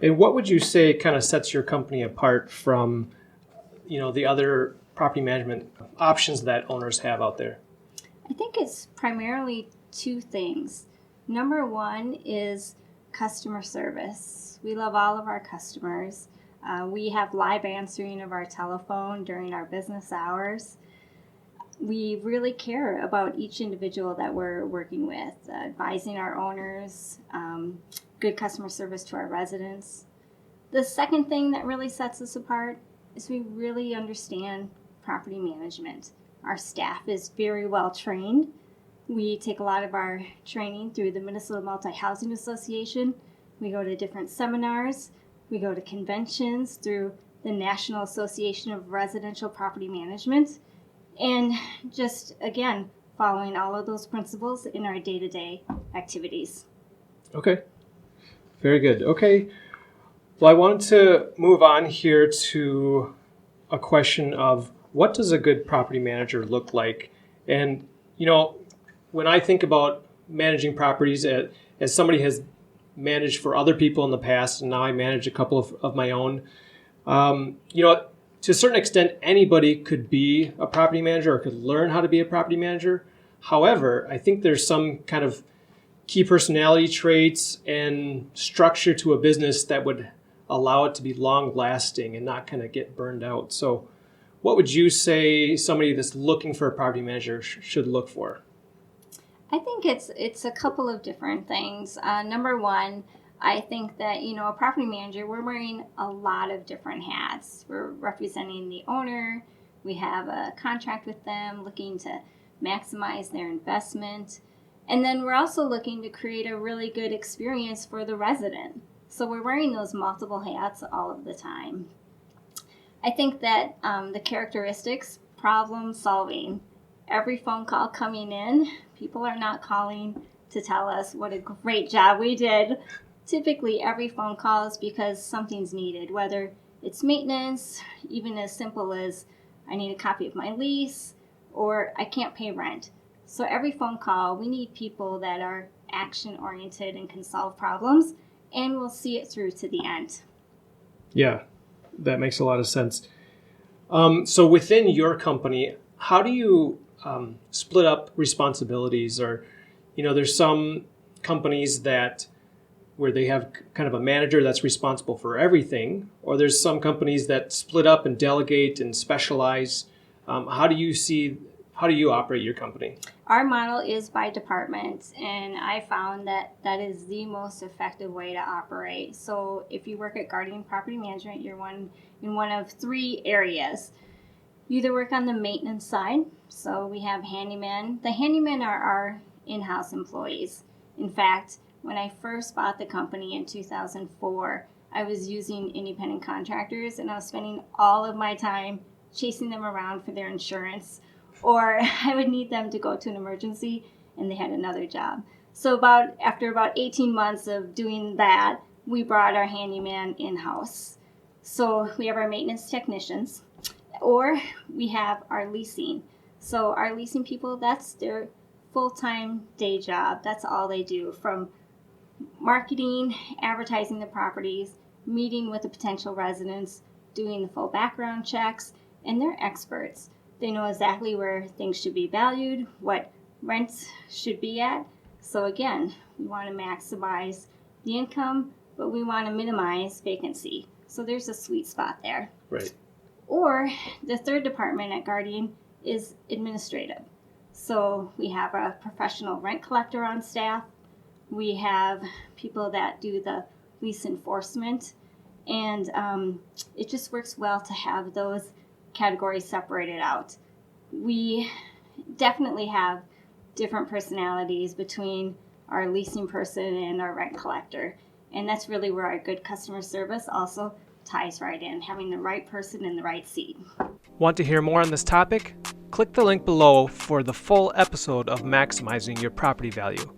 And what would you say kind of sets your company apart from, the other property management options that owners have out there? I think it's primarily two things. Number one is customer service. We love all of our customers. We have live answering of our telephone during our business hours. We really care about each individual that we're working with, advising our owners, good customer service to our residents. The second thing that really sets us apart is we really understand property management. Our staff is very well trained. We take a lot of our training through the Minnesota Multi-Housing Association. We go to different seminars. We go to conventions through the National Association of Residential Property Management. And just, again, following all of those principles in our day-to-day activities. Okay. Very good. Okay. Well, I wanted to move on here to a question of what does a good property manager look like? And, when I think about managing properties as somebody has managed for other people in the past, and now I manage a couple of my own, to a certain extent, anybody could be a property manager or could learn how to be a property manager. However, I think there's some kind of key personality traits and structure to a business that would allow it to be long lasting and not kind of get burned out. So what would you say somebody that's looking for a property manager should look for? I think it's a couple of different things. Number one, I think that, a property manager, we're wearing a lot of different hats. We're representing the owner. We have a contract with them looking to maximize their investment. And then we're also looking to create a really good experience for the resident. So we're wearing those multiple hats all of the time. I think that the characteristics, problem solving, every phone call coming in, people are not calling to tell us what a great job we did. Typically, every phone call is because something's needed, whether it's maintenance, even as simple as I need a copy of my lease, or I can't pay rent. So every phone call, we need people that are action-oriented and can solve problems, and we'll see it through to the end. Yeah, that makes a lot of sense. So within your company, how do you split up responsibilities? Or, there's some companies where they have kind of a manager that's responsible for everything, or there's some companies that split up and delegate and specialize. How do you operate your company? Our model is by department, and I found that is the most effective way to operate. So if you work at Guardian Property Management, you're in one of three areas. You either work on the maintenance side, so we have handymen. The handymen are our in-house employees. In fact, when I first bought the company in 2004, I was using independent contractors, and I was spending all of my time chasing them around for their insurance, or I would need them to go to an emergency, and they had another job. So after about 18 months of doing that, we brought our handyman in-house. So we have our maintenance technicians, or we have our leasing. So our leasing people, that's their full-time day job. That's all they do, from marketing, advertising the properties, meeting with the potential residents, doing the full background checks, and they're experts. They know exactly where things should be valued, what rents should be at. So again, we want to maximize the income, but we want to minimize vacancy. So there's a sweet spot there. Right. Or the third department at Guardian is administrative. So we have a professional rent collector on staff. We have people that do the lease enforcement. And it just works well to have those categories separated out. We definitely have different personalities between our leasing person and our rent collector. And that's really where our good customer service also ties right in, having the right person in the right seat. Want to hear more on this topic? Click the link below for the full episode of Maximizing Your Property Value.